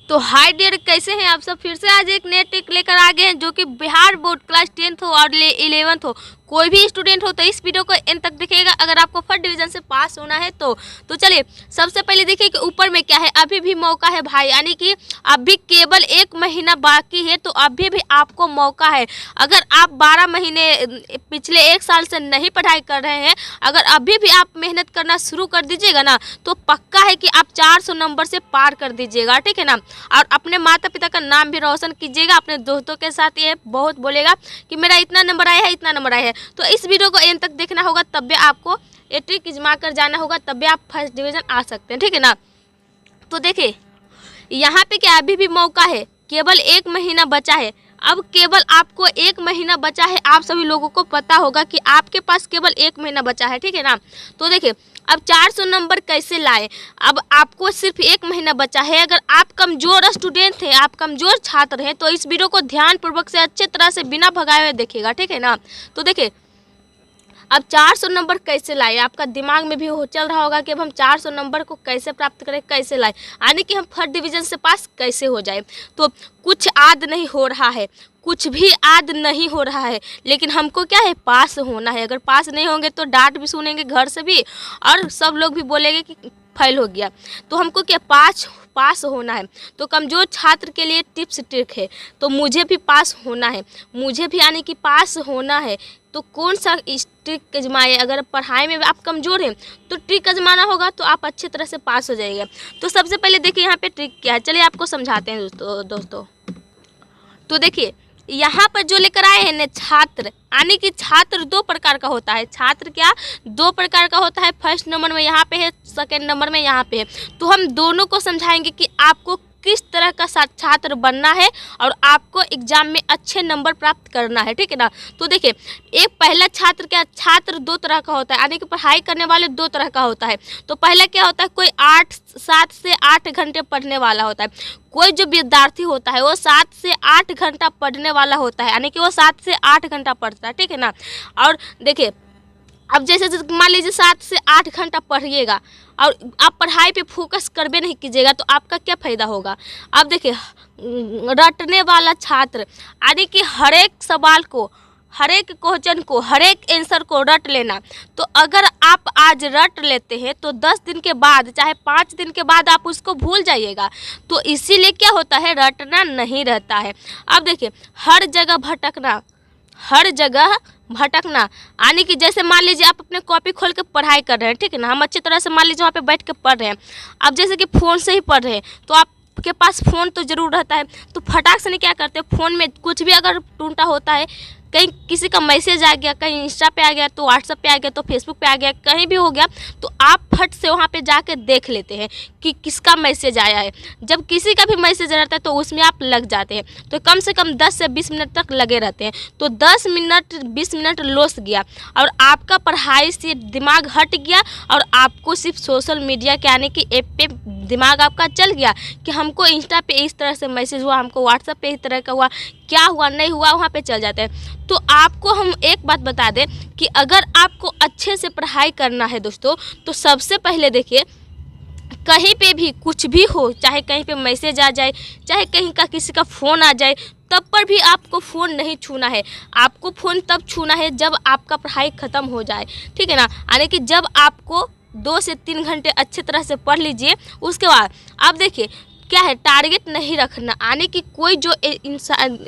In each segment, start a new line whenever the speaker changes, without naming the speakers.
तो hi dear, कैसे हैं आप सब। फिर से आज एक नए ट्रिक लेकर आ गए हैं जो कि बिहार बोर्ड क्लास 10th हो और 11th हो, कोई भी स्टूडेंट हो तो इस वीडियो को एंड तक देखिएगा अगर आपको फर्स्ट डिवीजन से पास होना है तो चलिए सबसे पहले देखिए कि ऊपर में क्या है। अभी भी मौका है भाई, यानी कि अभी केवल 1 महीना बाकी है, तो अभी भी आपको मौका है। अगर आप 12 महीने पिछले 1 साल से नहीं पढ़ाई कर रहे हैं, अगर अभी भी आप मेहनत करना शुरू कर दीजिएगा ना, तो पक्का है कि आप 400 नंबर से पार कर दीजिएगा, ठीक है ना। और अपने माता पिता का नाम भी रोशन कीजिएगा, अपने दोस्तों के साथ ये बहुत बोलेगा कि मेरा इतना नंबर आया है, इतना नंबर आया है। तो इस वीडियो को एंड तक देखना होगा, तब भी आपको ये ट्रिक इजमा कर जाना होगा, तब भी आप फर्स्ट डिवीजन आ सकते हैं, ठीक है ना। तो देखिए यहाँ पे क्या अभी भी मौका है, केवल 1 महीना बचा है। अब केवल आपको 1 महीना बचा है, आप सभी लोगों को पता होगा कि आपके पास केवल 1 महीना बचा है, ठीक है ना। तो देखिए अब 400 नंबर कैसे लाए। अब आपको सिर्फ 1 महीना बचा है। अगर आप कमज़ोर स्टूडेंट हैं, आप कमज़ोर छात्र हैं, तो इस वीडियो को ध्यानपूर्वक से अच्छे तरह से बिना भगाए हुए देखिएगा, ठीक है ना। तो देखिए अब 400 नंबर कैसे लाए, आपका दिमाग में भी हो चल रहा होगा कि अब हम 400 नंबर को कैसे प्राप्त करें, कैसे लाए, यानी कि हम फर्स्ट डिवीजन से पास कैसे हो जाए। तो कुछ याद नहीं हो रहा है, कुछ भी याद नहीं हो रहा है, लेकिन हमको क्या है, पास होना है। अगर पास नहीं होंगे तो डांट भी सुनेंगे घर से भी, और सब लोग भी बोलेंगे कि फेल हो गया। तो हमको क्या पास होना है। तो कमज़ोर छात्र के लिए टिप्स ट्रिक है, तो मुझे भी पास होना है, मुझे भी यानी कि पास होना है। तो कौन सा ट्रिक आजमाए। अगर पढ़ाई में आप कमज़ोर हैं तो ट्रिक आजमाना होगा, तो आप अच्छी तरह से पास हो जाएगा। तो सबसे पहले देखिए यहाँ पे ट्रिक क्या है, चलिए आपको समझाते हैं दोस्तों। तो देखिए यहाँ पर जो लेकर आए हैं ना छात्र, यानी कि छात्र 2 प्रकार का होता है। छात्र क्या 2 प्रकार का होता है, फर्स्ट नंबर में यहाँ पे है, सेकेंड नंबर में यहाँ पे है। तो हम दोनों को समझाएंगे कि आपको किस तरह का छात्र बनना है और आपको एग्जाम में अच्छे नंबर प्राप्त करना है, ठीक है ना। तो देखिए एक पहला छात्र क्या, छात्र 2 तरह का होता है, यानी कि पढ़ाई करने वाले 2 तरह का होता है। तो पहला क्या होता है, कोई 7 से 8 घंटे पढ़ने वाला होता है। कोई जो विद्यार्थी होता है वो 7 से 8 घंटा पढ़ने वाला होता है, यानी कि वो 7 से 8 घंटा पढ़ता है, ठीक है ना। और देखिए अब जैसे मान लीजिए 7 से 8 घंटा पढ़िएगा और आप पढ़ाई पे फोकस करबे नहीं कीजिएगा, तो आपका क्या फ़ायदा होगा। अब देखिए रटने वाला छात्र, यानी कि हर एक सवाल को, हर एक क्वेश्चन को, हर एक आंसर को रट लेना। तो अगर आप आज रट लेते हैं तो 10 दिन के बाद, चाहे 5 दिन के बाद आप उसको भूल जाइएगा। तो इसीलिए क्या होता है, रटना नहीं रहता है। अब देखिए हर जगह भटकना, हर जगह भटकना, यानी कि जैसे मान लीजिए आप अपने कॉपी खोल के पढ़ाई कर रहे हैं, ठीक है ना। हम अच्छी तरह से मान लीजिए वहाँ पे बैठ के पढ़ रहे हैं। अब जैसे कि फ़ोन से ही पढ़ रहे हैं, तो आपके पास फ़ोन तो ज़रूर रहता है, तो फटाक से नहीं क्या करते, फ़ोन में कुछ भी अगर टूटा होता है, कहीं किसी का मैसेज आ गया, कहीं इंस्टा पे आ गया, तो व्हाट्सएप पे आ गया, तो फेसबुक पे आ गया, कहीं भी हो गया, तो आप फट से वहाँ पे जाके देख लेते हैं कि किसका मैसेज आया है। जब किसी का भी मैसेज रहता है तो उसमें आप लग जाते हैं, तो कम से कम 10 से 20 मिनट तक लगे रहते हैं। तो 10 मिनट 20 मिनट लॉस गया और आपका पढ़ाई से दिमाग हट गया, और आपको सिर्फ सोशल मीडिया के आने की ऐप पे दिमाग आपका चल गया कि हमको इंस्टा पे इस तरह से मैसेज हुआ, हमको व्हाट्सएप पे इस तरह का हुआ, क्या हुआ नहीं हुआ वहाँ पे चल जाते हैं। तो आपको हम एक बात बता दें कि अगर आपको अच्छे से पढ़ाई करना है दोस्तों, तो सबसे पहले देखिए कहीं पे भी कुछ भी हो, चाहे कहीं पे मैसेज आ जाए, चाहे कहीं का किसी का फ़ोन आ जाए, तब पर भी आपको फ़ोन नहीं छूना है। आपको फ़ोन तब छूना है जब आपका पढ़ाई ख़त्म हो जाए, ठीक है ना। यानी कि जब आपको 2 से 3 घंटे अच्छे तरह से पढ़ लीजिए, उसके बाद आप देखिए क्या है, टारगेट नहीं रखना। यानी कि कोई जो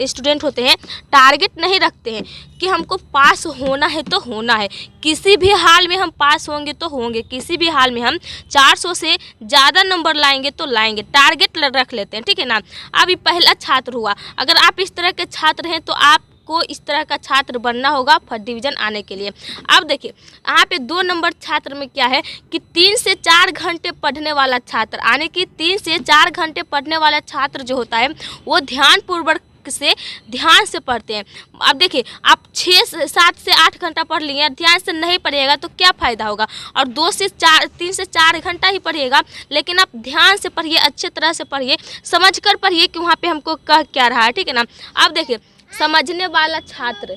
स्टूडेंट होते हैं टारगेट नहीं रखते हैं कि हमको पास होना है तो होना है, किसी भी हाल में हम पास होंगे तो होंगे, किसी भी हाल में हम 400 से ज़्यादा नंबर लाएंगे तो लाएंगे, टारगेट रख लेते हैं, ठीक है ना। अब ये पहला छात्र हुआ, अगर आप इस तरह के छात्र हैं तो आप को इस तरह का छात्र बनना होगा फर्स्ट डिवीज़न आने के लिए। अब देखिए यहाँ पे 2 नंबर छात्र में क्या है कि 3 से 4 घंटे पढ़ने वाला छात्र, यानी कि 3 से 4 घंटे पढ़ने वाला छात्र जो होता है वो ध्यानपूर्वक से ध्यान से पढ़ते हैं। अब देखिए आप 7 से 8 घंटा पढ़ लिए, ध्यान से नहीं पढ़िएगा तो क्या फ़ायदा होगा। और 3 से 4 घंटा ही पढ़िएगा, लेकिन आप ध्यान से पढ़िए, अच्छे तरह से पढ़िए, समझ कर पढ़िए कि वहाँ पे हमको कह क्या रहा है, ठीक है ना। अब देखिए समझने वाला छात्र,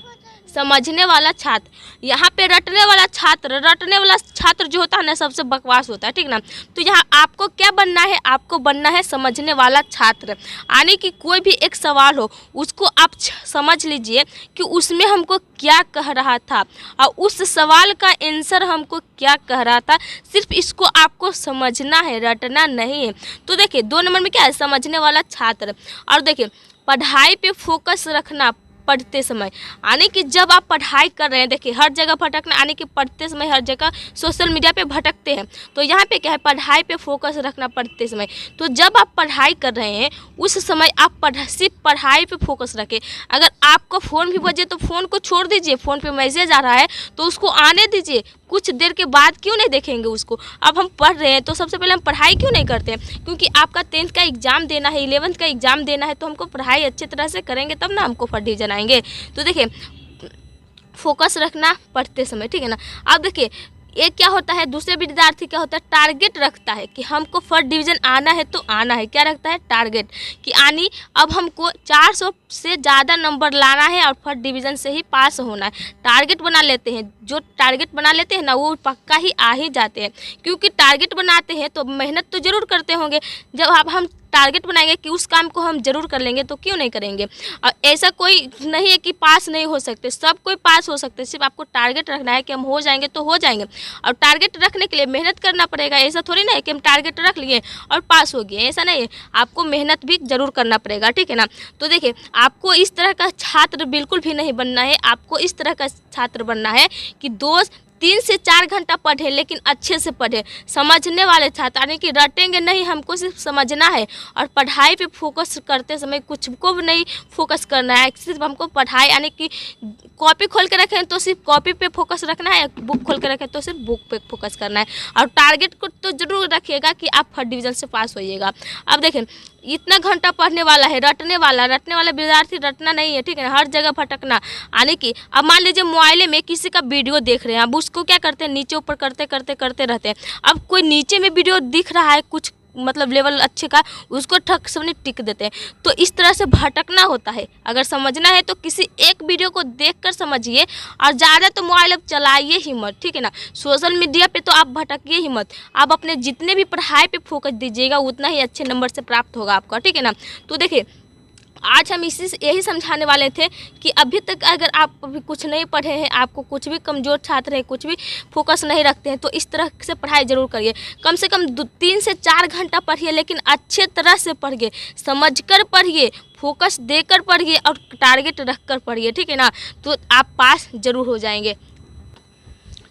समझने वाला छात्र। यहाँ पे रटने वाला छात्र जो होता है ना सबसे बकवास होता है, ठीक ना। तो यहाँ आपको क्या बनना है, आपको बनना है समझने वाला छात्र। यानी कि कोई भी एक सवाल हो उसको आप समझ लीजिए कि उसमें हमको क्या कह रहा था और उस सवाल का आंसर हमको क्या कह रहा था, सिर्फ इसको आपको समझना है, रटना नहीं है। तो देखिए 2 नंबर में क्या है, समझने वाला छात्र। और देखिए पढ़ाई पे फोकस रखना पढ़ते समय, यानी कि जब आप पढ़ाई कर रहे हैं, देखिए हर जगह भटकना, यानी कि पढ़ते समय हर जगह सोशल मीडिया पे भटकते हैं। तो यहाँ पे क्या है, पढ़ाई पे फोकस रखना पढ़ते समय। तो जब आप पढ़ाई कर रहे हैं उस समय आप सिर्फ पढ़ाई पे फोकस रखें। अगर आपको फ़ोन भी बजे तो फ़ोन को छोड़ दीजिए, फ़ोन पे मैसेज आ रहा है तो उसको आने दीजिए, कुछ देर के बाद क्यों नहीं देखेंगे उसको। अब हम पढ़ रहे हैं तो सबसे पहले हम पढ़ाई क्यों नहीं करते हैं, क्योंकि आपका 10th का एग्ज़ाम देना है, 11th का एग्ज़ाम देना है, तो हमको पढ़ाई अच्छी तरह से करेंगे तब ना हमको फर्स्ट डिवीज़न आएंगे। तो देखिए फोकस रखना पढ़ते समय, ठीक है ना। अब देखिए एक क्या होता है, दूसरे विद्यार्थी क्या होता है, टारगेट रखता है कि हमको फर्स्ट डिवीज़न आना है तो आना है। क्या रखता है, टारगेट, कि यानी अब हमको 400 से ज़्यादा नंबर लाना है और फर्स्ट डिवीज़न से ही पास होना है। टारगेट बना लेते हैं, जो टारगेट बना लेते हैं ना वो पक्का ही आ ही जाते हैं, क्योंकि टारगेट बनाते हैं तो मेहनत तो ज़रूर करते होंगे। जब अब हम टारगेट बनाएंगे कि उस काम को हम ज़रूर कर लेंगे तो क्यों नहीं करेंगे। और ऐसा कोई नहीं है कि पास नहीं हो सकते, सब कोई पास हो सकते, सिर्फ आपको टारगेट रखना है कि हम हो जाएंगे तो हो जाएंगे। और टारगेट रखने के लिए मेहनत करना पड़ेगा, ऐसा थोड़ी ना है कि हम टारगेट रख लिए और पास हो गए, ऐसा नहीं है, आपको मेहनत भी ज़रूर करना पड़ेगा, ठीक है ना। तो देखिए आपको इस तरह का छात्र बिल्कुल भी नहीं बनना है, आपको इस तरह का छात्र बनना है कि 3 से 4 घंटा पढ़े लेकिन अच्छे से पढ़े, समझने वाले छात्र, यानी कि रटेंगे नहीं, हमको सिर्फ समझना है और पढ़ाई पे फोकस करते समय कुछ को भी नहीं फोकस करना है, सिर्फ हमको पढ़ाई, यानी कि कॉपी खोल के रखें तो सिर्फ कॉपी पे फोकस रखना है, बुक खोल के रखें तो सिर्फ बुक पे फोकस करना है। और टारगेट को तो जरूर रखिएगा कि आप फर्स्ट डिवीज़न से पास होइएगा। अब देखें इतना घंटा पढ़ने वाला है, रटने वाला विद्यार्थी रटना नहीं है, ठीक है ना, हर जगह भटकना। यानी कि अब मान लीजिए मोबाइल में किसी का वीडियो देख रहे हैं, अब उसको क्या करते हैं, नीचे ऊपर करते रहते हैं। अब कोई नीचे में वीडियो दिख रहा है कुछ मतलब लेवल अच्छे का, उसको ठक से टिक देते हैं। तो इस तरह से भटकना होता है। अगर समझना है तो किसी एक वीडियो को देखकर समझिए और ज़्यादा तो मोबाइल अब चलाइए ही मत, ठीक है ना। सोशल मीडिया पे तो आप भटकिए ही मत, आप अपने जितने भी पढ़ाई पे फोकस दीजिएगा उतना ही अच्छे नंबर से प्राप्त होगा आपका, ठीक है ना। तो देखिए आज हम यही समझाने वाले थे कि अभी तक अगर आप अभी कुछ नहीं पढ़े हैं, आपको कुछ भी कमज़ोर छात्र हैं, कुछ भी फोकस नहीं रखते हैं, तो इस तरह से पढ़ाई ज़रूर करिए। कम से कम 3 से 4 घंटा पढ़िए, लेकिन अच्छे तरह से पढ़िए, समझकर पढ़िए, फोकस देकर पढ़िए और टारगेट रखकर पढ़िए, ठीक है ना। तो आप पास ज़रूर हो जाएंगे।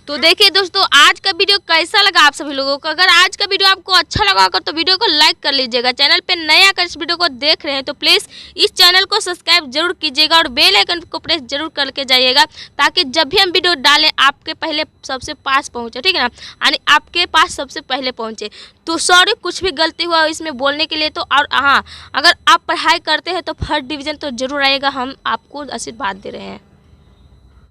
तो देखिए दोस्तों आज का वीडियो कैसा लगा आप सभी लोगों को। अगर आज का वीडियो आपको अच्छा लगा होगा तो वीडियो को लाइक कर लीजिएगा। चैनल पे नए आकर इस वीडियो को देख रहे हैं तो प्लीज़ इस चैनल को सब्सक्राइब जरूर कीजिएगा और बेल आइकन को प्रेस जरूर करके जाइएगा, ताकि जब भी हम वीडियो डालें आपके पहले सबसे पास पहुँचे, ठीक है ना, यानी आपके पास सबसे पहले पहुँचे। तो सॉरी कुछ भी गलती हुआ इसमें बोलने के लिए। तो और हाँ, अगर आप पढ़ाई करते हैं तो फर्स्ट डिवीज़न तो जरूर आएगा, हम आपको आशीर्वाद दे रहे हैं।